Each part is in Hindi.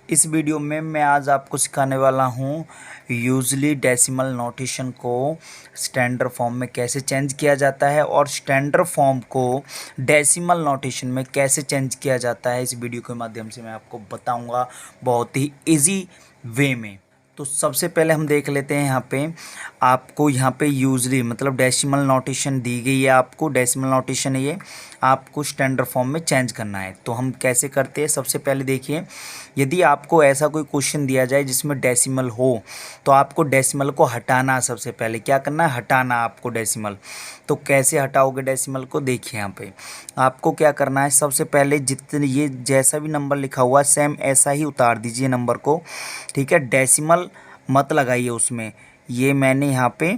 इस वीडियो में मैं आज आपको सिखाने वाला हूँ यूजली डेसिमल नोटेशन को स्टैंडर्ड फॉर्म में कैसे चेंज किया जाता है और स्टैंडर्ड फॉर्म को डेसिमल नोटेशन में कैसे चेंज किया जाता है। इस वीडियो के माध्यम से मैं आपको बताऊंगा बहुत ही इजी वे में। तो सबसे पहले हम देख लेते हैं आपको यहाँ पे यूजली मतलब डेसिमल नोटेशन दी गई है। आपको डेसिमल नोटेशन है ये आपको स्टैंडर्ड फॉर्म में चेंज करना है। तो हम कैसे करते हैं, सबसे पहले देखिए, यदि आपको ऐसा कोई क्वेश्चन दिया जाए जिसमें डेसिमल हो तो आपको डेसिमल को हटाना। सबसे पहले क्या करना है, हटाना आपको डेसिमल। तो कैसे हटाओगे डेसिमल को, देखिए यहाँ पे आपको क्या करना है। सबसे पहले जितने ये जैसा भी नंबर लिखा हुआ है सेम ऐसा ही उतार दीजिए नंबर को, ठीक है। डेसिमल मत लगाइए उसमें, ये मैंने यहाँ पे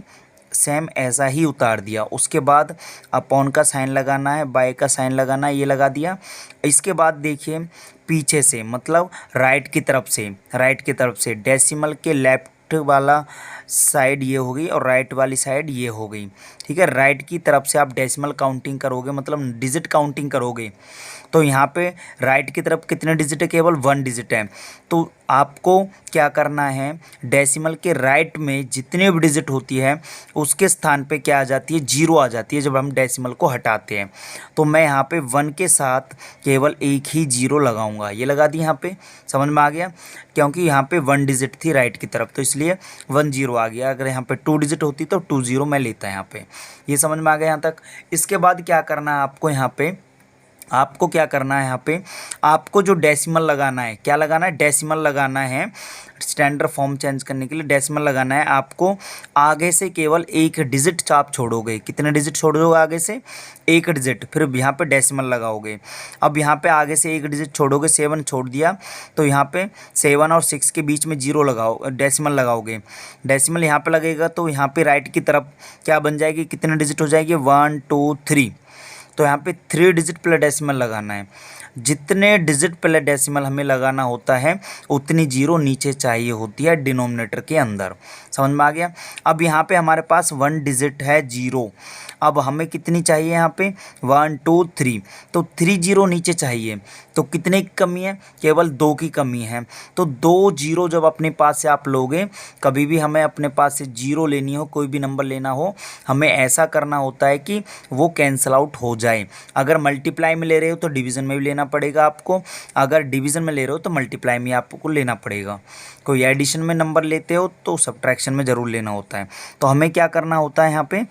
सेम ऐसा ही उतार दिया। उसके बाद अपॉन का साइन लगाना है, बाय का साइन लगाना है, ये लगा दिया। इसके बाद देखिए पीछे से मतलब राइट की तरफ से डेसिमल के लेफ्ट वाला साइड ये हो गई और राइट वाली साइड ये हो गई, ठीक है। राइट की तरफ से आप डेसिमल काउंटिंग करोगे मतलब डिजिट काउंटिंग करोगे तो यहाँ पे राइट की तरफ कितने डिजिट है, केवल 1 डिजिट है। तो आपको क्या करना है, डेसिमल के राइट में जितने भी डिजिट होती है उसके स्थान पे क्या आ जाती है, 0 आ जाती है जब हम डेसिमल को हटाते हैं। तो मैं यहाँ पे 1 के साथ केवल एक ही 0 लगाऊंगा, ये लगा दी यहाँ पे। समझ में आ गया, क्योंकि यहाँ पे 1 डिजिट थी राइट की तरफ तो इसलिए 1 0 आ गया। अगर यहाँ पे 2 डिजिट होती तो 2 0 मैं लेता यहाँ पे। ये समझ में आ गया यहाँ तक। इसके बाद क्या करना है आपको, आपको क्या करना है, यहाँ पे आपको जो डेसिमल लगाना है, क्या लगाना है, डेसिमल लगाना है। स्टैंडर्ड फॉर्म चेंज करने के लिए डेसिमल लगाना है आपको। आगे से केवल एक डिजिट आप छोड़ोगे, कितने डिजिट छोड़ोगे आगे से, एक डिजिट, फिर यहाँ पे डेसिमल लगाओगे। अब यहाँ पे आगे से एक डिजिट छोड़ोगे, 7 छोड़ दिया तो यहाँ पे 7 और 6 के बीच में 0 लगाओ, डेसिमल लगाओगे। डेसिमल यहाँ पे लगेगा तो यहाँ पे राइट की तरफ क्या बन जाएगी, कितने डिजिट हो जाएगी, 1 2 3। तो यहाँ पे 3 डिजिट प्लस डेसिमल लगाना है। जितने डिजिट प्लस डेसिमल हमें लगाना होता है उतनी 0 नीचे चाहिए होती है डिनोमिनेटर के अंदर। समझ में आ गया। अब यहाँ पे हमारे पास 1 डिजिट है 0, अब हमें कितनी चाहिए यहाँ पे, 1 2 3। तो 3 0 नीचे चाहिए तो कितने की कमी है, केवल 2 की कमी है। तो 2 0 जब अपने पास से आप लोगे, कभी भी हमें अपने पास से 0 लेनी हो, कोई भी नंबर लेना हो, हमें ऐसा करना होता है कि वो कैंसल आउट हो जाए। अगर मल्टीप्लाई में ले रहे हो तो डिवीज़न में भी लेना पड़ेगा आपको, अगर डिवीज़न में ले रहे हो तो मल्टीप्लाई में आपको लेना पड़ेगा। कोई एडिशन में नंबर लेते हो तो सब्ट्रैक्शन में ज़रूर लेना होता है। तो हमें क्या करना होता है,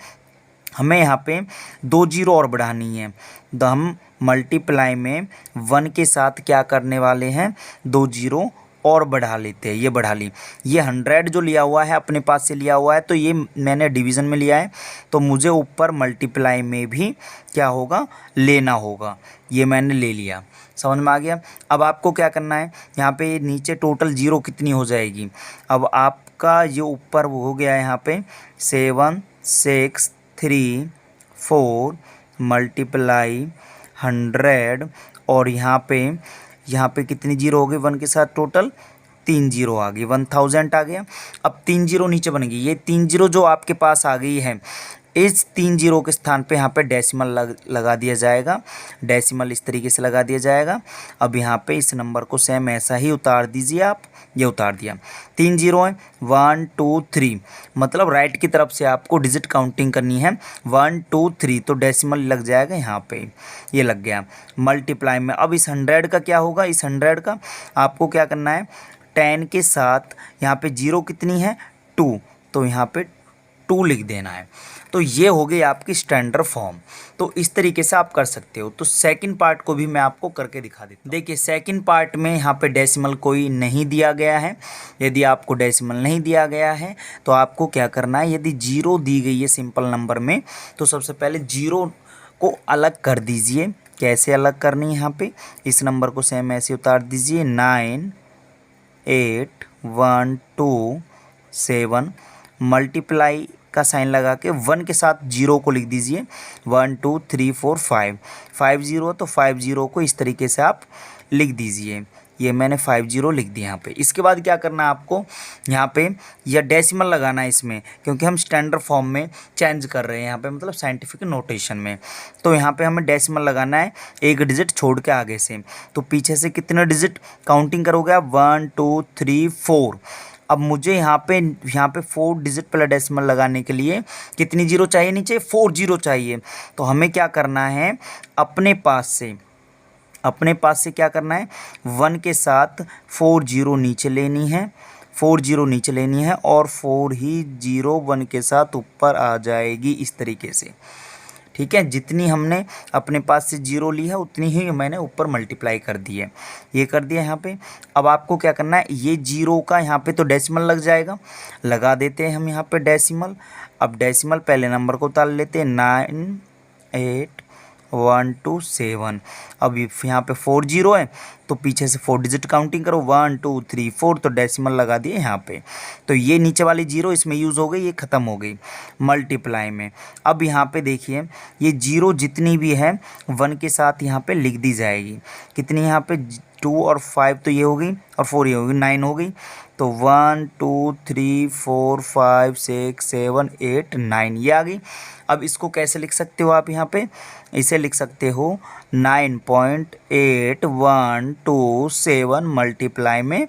हमें यहाँ पे 2 0 और बढ़ानी है। तो हम मल्टीप्लाई में 1 के साथ क्या करने वाले हैं, 2 0 और बढ़ा लेते हैं। ये बढ़ा ली, ये 100 जो लिया हुआ है अपने पास से लिया हुआ है तो ये मैंने डिवीज़न में लिया है तो मुझे ऊपर मल्टीप्लाई में भी क्या होगा, लेना होगा। ये मैंने ले लिया, समझ में आ गया। अब आपको क्या करना है, यहाँ पे नीचे टोटल 0 कितनी हो जाएगी। अब आपका ये ऊपर वो हो गया है यहाँ पे 7 6 3 4 मल्टीप्लाई 100 और यहाँ पे कितनी 0 हो गई, 1 के साथ टोटल 3 0 आ गई, 1000 आ गया। अब 3 0 नीचे बनेगी, ये 3 0 जो आपके पास आ गई है इस 3 0 के स्थान पे यहाँ पे डेसिमल लगा दिया जाएगा। डेसिमल इस तरीके से लगा दिया जाएगा। अब यहाँ पे इस नंबर को सेम ऐसा ही उतार दीजिए आप, ये उतार दिया। 3 0 है, 1 2 3 मतलब राइट की तरफ से आपको डिजिट काउंटिंग करनी है, 1 2 3 तो डेसिमल लग जाएगा यहाँ पे, ये लग गया मल्टीप्लाई में। अब इस 100 का क्या होगा, इस 100 का आपको क्या करना है, 10 के साथ यहाँ पे 0 कितनी है, 2, तो यहाँ पे 2 लिख देना है। तो ये हो गई आपकी स्टैंडर्ड फॉर्म। तो इस तरीके से आप कर सकते हो। तो सेकंड पार्ट को भी मैं आपको करके दिखा देता हूँ। देखिए सेकंड पार्ट में यहाँ पे डेसिमल कोई नहीं दिया गया है। यदि आपको डेसिमल नहीं दिया गया है तो आपको क्या करना है, यदि 0 दी गई है सिंपल नंबर में तो सबसे पहले 0 को अलग कर दीजिए। कैसे अलग करनी है, यहाँ पे इस नंबर को सेम ऐसे उतार दीजिए, 9 8 1 2 7 मल्टीप्लाई का साइन लगा के 1 के साथ 0 को लिख दीजिए, 1 2 3 4 5 5 0 तो 5 0 को इस तरीके से आप लिख दीजिए। ये मैंने 50 लिख दिया यहाँ पे। इसके बाद क्या करना है आपको, यहाँ पे या डेसिमल लगाना है इसमें, क्योंकि हम स्टैंडर्ड फॉर्म में चेंज कर रहे हैं यहाँ पे, मतलब साइंटिफिक नोटेशन में। तो यहाँ पे हमें डेसिमल लगाना है एक डिजिट छोड़ के आगे से। तो पीछे से कितने डिजिट काउंटिंग करोगे आप, 1 2 3 4। अब मुझे यहाँ पे 4 डिजिट पहले डेसिमल लगाने के लिए कितनी जीरो चाहिए, नीचे 4 जीरो चाहिए। तो हमें क्या करना है, अपने पास से क्या करना है, 1 के साथ 4 जीरो नीचे लेनी है, 4 जीरो नीचे लेनी है, और 4 ही जीरो 1 के साथ ऊपर आ जाएगी इस तरीके से। ठीक है, जितनी हमने अपने पास से जीरो ली है उतनी ही मैंने ऊपर मल्टीप्लाई कर दी है, ये कर दिया यहाँ पे। अब आपको क्या करना है, ये जीरो का यहाँ पे तो डेसिमल लग जाएगा, लगा देते हैं हम यहाँ पे डेसिमल। अब डेसिमल पहले नंबर को उतार लेते हैं, 9 8 1 2 7। अब यहाँ पे 4 जीरो है तो पीछे से 4 डिजिट काउंटिंग करो, 1 2 3 4, तो डेसिमल लगा दिए यहाँ पे। तो ये नीचे वाली जीरो इसमें यूज़ हो गई, ये ख़त्म हो गई मल्टीप्लाई में। अब यहाँ पे देखिए ये जीरो जितनी भी है 1 के साथ यहाँ पे लिख दी जाएगी। कितनी यहाँ पे, 2 और 5 तो ये हो गई, और 4 ये हो गई, 9 हो गई। तो 1 2 3 4 5 6 7 8 9 ये आ गई। अब इसको कैसे लिख सकते हो आप, यहाँ पे इसे लिख सकते हो 9.8127 मल्टीप्लाई में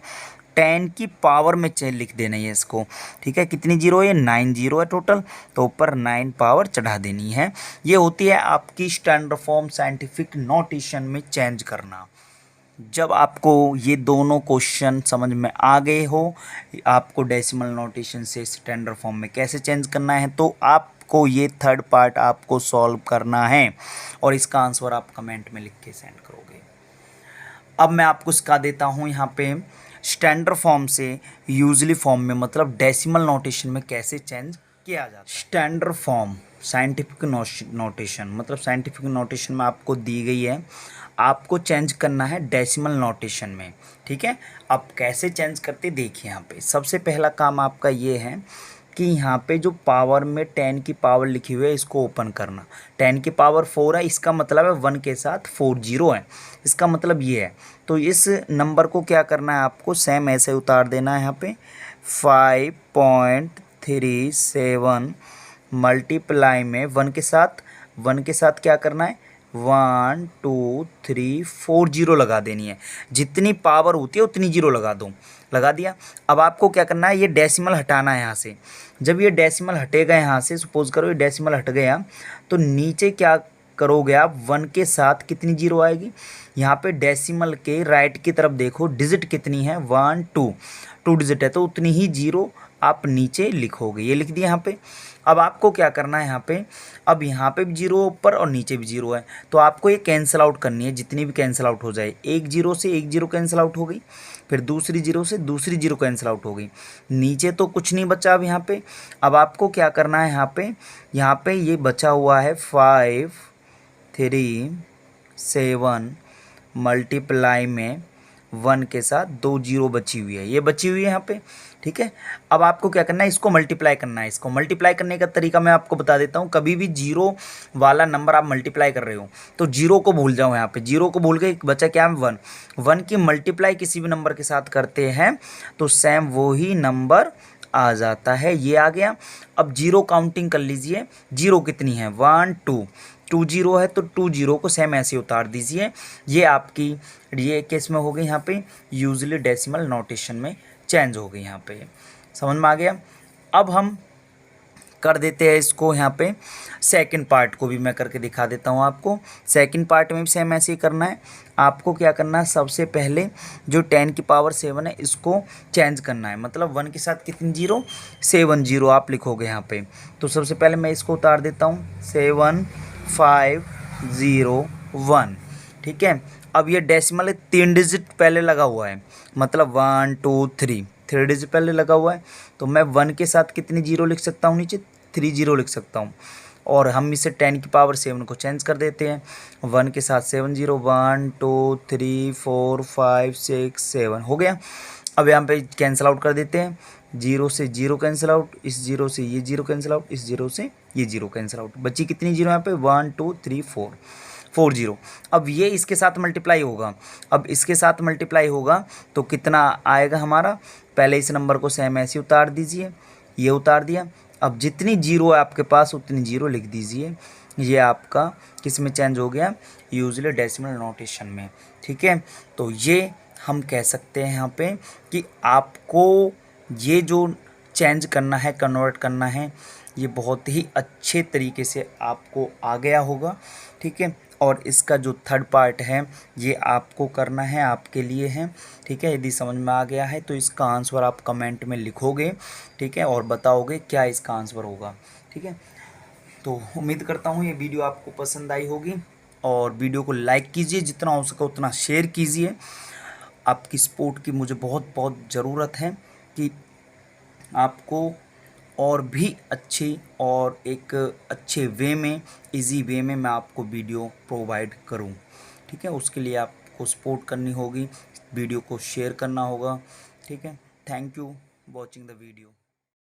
10 की पावर में लिख देना है इसको। ठीक है, कितनी जीरो है, 9 जीरो है टोटल, तो ऊपर 9 पावर चढ़ा देनी है। ये होती है आपकी स्टैंडर्ड फॉर्म साइंटिफिक नोटेशन में चेंज करना। जब आपको ये दोनों क्वेश्चन समझ में आ गए हो, आपको डेसिमल नोटेशन से स्टैंडर्ड फॉर्म में कैसे चेंज करना है, तो आपको ये थर्ड पार्ट आपको सॉल्व करना है, और इसका आंसर आप कमेंट में लिख के सेंड करोगे। अब मैं आपको सिखा देता हूँ यहाँ पे स्टैंडर्ड फॉर्म से यूजली फॉर्म में, मतलब डेसिमल नोटेशन में कैसे चेंज किया जाता है। स्टैंडर्ड फॉर्म साइंटिफिक नोटेशन, मतलब साइंटिफिक नोटेशन में आपको दी गई है, आपको चेंज करना है डेसिमल नोटेशन में। ठीक है, अब कैसे चेंज करते देखिए। यहाँ पे सबसे पहला काम आपका ये है कि यहाँ पे जो पावर में 10 की पावर लिखी हुई है इसको ओपन करना। 10 की पावर 4 है, इसका मतलब है 1 के साथ 4 जीरो है, इसका मतलब ये है। तो इस नंबर को क्या करना है, आपको सेम ऐसे उतार देना है यहाँ पे 5.37 मल्टीप्लाई में 1 के साथ क्या करना है, 1 2 3 4 जीरो लगा देनी है। जितनी पावर होती है उतनी जीरो लगा दो, लगा दिया। अब आपको क्या करना है, ये डेसिमल हटाना है यहाँ से। जब ये डेसिमल हटेगा यहाँ से, सपोज करो ये डेसिमल हट गया, तो नीचे क्या करोगे आप, 1 के साथ कितनी जीरो आएगी, यहाँ पे डेसिमल के राइट की तरफ देखो डिजिट कितनी है, 1 2 डिजिट है, तो उतनी ही जीरो आप नीचे लिखोगे। ये लिख दिया यहाँ पे। अब आपको क्या करना है यहाँ पे, अब यहाँ पे भी जीरो ऊपर और नीचे भी जीरो है, तो आपको ये कैंसिल आउट करनी है, जितनी भी कैंसिल आउट हो जाए। एक जीरो से एक जीरो कैंसिल आउट हो गई, फिर दूसरी जीरो से दूसरी जीरो कैंसिल आउट हो गई, नीचे तो कुछ नहीं बचा अब यहाँ पे। अब आपको क्या करना है, यहाँ पे ये बचा हुआ है 5 3 7 मल्टीप्लाई में 1 के साथ 2 जीरो बची हुई है, ये बची हुई है यहाँ पे। ठीक है, अब आपको क्या करना है, इसको मल्टीप्लाई करना है। इसको मल्टीप्लाई करने का तरीका मैं आपको बता देता हूँ। कभी भी जीरो वाला नंबर आप मल्टीप्लाई कर रहे हो तो जीरो को भूल जाओ, यहाँ पे जीरो को भूल के बचा क्या है, 1। 1 की मल्टीप्लाई किसी भी नंबर के साथ करते हैं तो सेम वो ही नंबर आ जाता है, ये आ गया। अब जीरो काउंटिंग कर लीजिए, जीरो कितनी है, 1 2 जीरो है, तो 2 जीरो को सेम ऐसे उतार दीजिए। ये आपकी ये केस में हो गई यहाँ पे यूजली डेसिमल नोटेशन में चेंज हो गई, यहाँ पे समझ में आ गया। अब हम कर देते हैं इसको, यहाँ पे सेकंड पार्ट को भी मैं करके दिखा देता हूँ आपको। सेकंड पार्ट में भी सेम ऐसे ही करना है। आपको क्या करना है, सबसे पहले जो 10 की पावर 7 है इसको चेंज करना है, मतलब 1 के साथ कितनी जीरो, 7 जीरो आप लिखोगे यहाँ पे। तो सबसे पहले मैं इसको उतार देता हूँ, 7 5 0 1। ठीक है, अब ये डेसिमल 3 डिजिट पहले लगा हुआ है, मतलब 1 2 3 डिजिट पहले लगा हुआ है, तो मैं 1 के साथ कितनी जीरो लिख सकता हूँ, नीचे 3 जीरो लिख सकता हूँ। और हम इसे 10 की पावर 7 को चेंज कर देते हैं, 1 के साथ 7 जीरो, 1 2 3 4 5 6 7 हो गया। अब यहाँ पे कैंसिल आउट कर देते हैं, जीरो से जीरो कैंसिल आउट, इस जीरो से ये जीरो कैंसिल आउट, इस जीरो से ये जीरो कैंसिल आउट, बची कितनी जीरो यहाँ पे, 1 2 3 4 40। अब ये इसके साथ मल्टीप्लाई होगा, अब इसके साथ मल्टीप्लाई होगा तो कितना आएगा हमारा, पहले इस नंबर को सेम ऐसे उतार दीजिए, ये उतार दिया। अब जितनी जीरो है आपके पास उतनी जीरो लिख दीजिए। ये आपका किस में चेंज हो गया, यूजली डेसिमल नोटेशन में। ठीक है, तो ये हम कह सकते हैं यहाँ पे कि आपको ये जो चेंज करना है, कन्वर्ट करना है, ये बहुत ही अच्छे तरीके से आपको आ गया होगा। ठीक है, और इसका जो थर्ड पार्ट है ये आपको करना है, आपके लिए है। ठीक है, यदि समझ में आ गया है तो इसका आंसर आप कमेंट में लिखोगे। ठीक है, और बताओगे क्या इसका आंसर होगा। ठीक है, तो उम्मीद करता हूँ ये वीडियो आपको पसंद आई होगी, और वीडियो को लाइक कीजिए, जितना हो सके उतना शेयर कीजिए। आपकी सपोर्ट की मुझे बहुत बहुत ज़रूरत है कि आपको और भी अच्छी और एक अच्छे वे में, इजी वे में मैं आपको वीडियो प्रोवाइड करूं। ठीक है, उसके लिए आपको सपोर्ट करनी होगी, वीडियो को शेयर करना होगा। ठीक है, thank you watching the video.